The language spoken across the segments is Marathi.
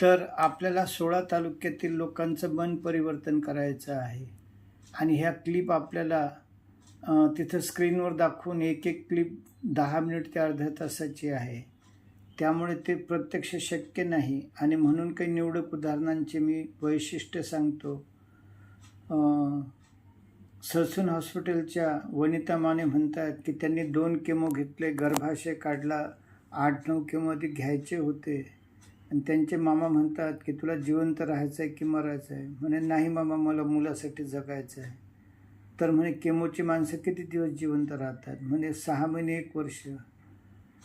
तर आपल्याला 16 तालुक्यातील लोकांचं मन परिवर्तन करायचं आहे आणि ह्या क्लिप आपल्याला तिथं स्क्रीनवर दाखवून एक क्लिप 10 मिनिट ते अर्ध्या तासाची आहे. त्यामुळे ते प्रत्यक्ष शक्य नाही आणि म्हणून काही निवडक उदाहरणांचे मी वैशिष्ट्य सांगतो. ससून हॉस्पिटलच्या वनिता माने म्हणतात की त्यांनी 2 केमो घेतले, गर्भाशय काढला, 8-9 केमो आधी घ्यायचे होते आणि त्यांचे मामा म्हणतात की तुला जिवंत राहायचं आहे की मरायचं आहे? म्हणे नाही मामा, मला मुलासाठी जगायचं आहे. तर म्हणे केमोची माणसं किती दिवस जिवंत राहतात? म्हणे 6 महिने 1 वर्ष.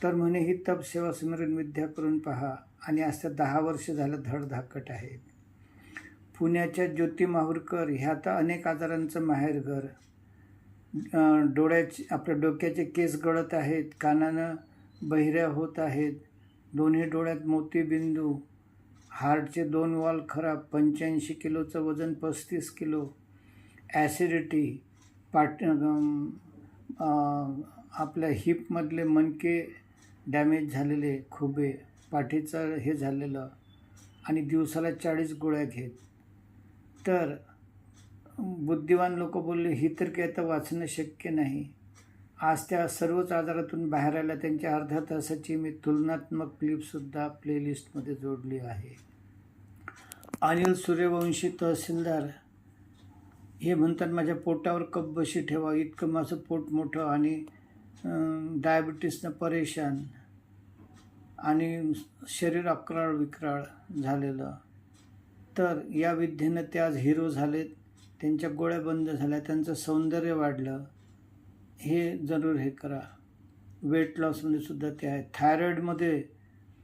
तर म्हणे ही तप सेवा स्मरण विद्या करून पहा आणि असं 10 वर्ष झालं धडधाकट आहेत. पुण्याच्या ज्योती माहुरकर ह्या तर अनेक आजारांचं माहेरघर. आपल्या डोक्याचे केस गळत आहेत, कानानं बहिऱ्या होत आहेत, दोन्ही डोळ्यात मोतीबिंदू, हार्टचे 2 वॉल्व खराब, 85 किलोचं वजन 35 किलो, ॲसिडिटी, आपल्या हिपमधले मणके डॅमेज झालेले, खुबे, पाठीचं हे झालेलं आणि दिवसाला 40 गोळ्या घेत. तर बुद्धिवान लोक बोलले ही तर काही आता वाचणं शक्य नाही. आज त्या सर्वच आजारातून बाहेर आल्या. त्यांच्या अर्ध्या तासाची मी तुलनात्मक क्लिपसुद्धा प्लेलिस्टमध्ये जोडली आहे. अनिल सूर्यवंशी तहसीलदार हे म्हणतात माझ्या पोटावर कपबशी ठेवा, इतकं माझं पोट मोठं आणि डायबिटीसनं परेशान आणि शरीर अक्राळ विक्राळ झालेलं. तर या विद्येनं ते आज हिरो झालेत, त्यांच्या गोळ्या बंद झाल्या, त्यांचं सौंदर्य वाढलं. हे जरूर हे करा. वेट लॉसमध्ये सुद्धा ते आहे. थायरॉईडमध्ये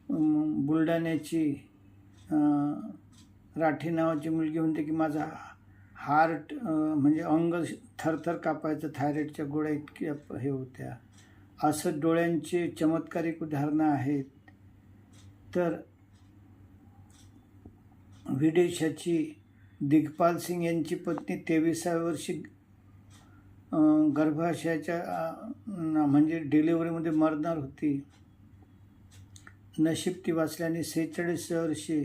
बुलढाण्याची राठी नावाची मुलगी म्हणते की माझा हार्ट म्हणजे अंग थरथर कापायचं, थायरॉईडच्या गोळ्या इतक्या हे होत्या. असं डोळ्यांचे चमत्कारिक उदाहरणं आहेत. तर विदेशाची दिग्पाल सिंग यांची पत्नी 23व्या वर्षी गर्भाशयाच्या म्हणजे डिलिव्हरीमध्ये मरणार होती. नशीब ती वाचल्याने 46 वर्षी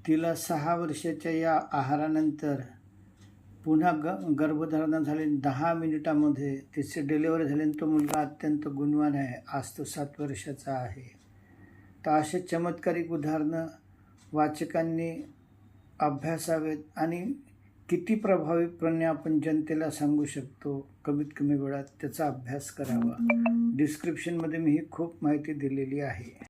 तिला 6 वर्षाच्या या आहारानंतर पुन्हा गर्भधारणा झाली. 10 मिनिटामध्ये तिची डिलिव्हरी झाली आणि तो मुलगा अत्यंत गुणवान आहे. आज तो 7 वर्षाचा आहे. तर असे चमत्कारिक उदाहरणं वाचकांनी अभ्यासावेत आणि किती प्रभावीपणे आपण जनतेला सांगू शकतो कमीत कमी वेळात त्याचा अभ्यास करावा. डिस्क्रिप्शनमध्ये मी ही खूप माहिती दिलेली आहे.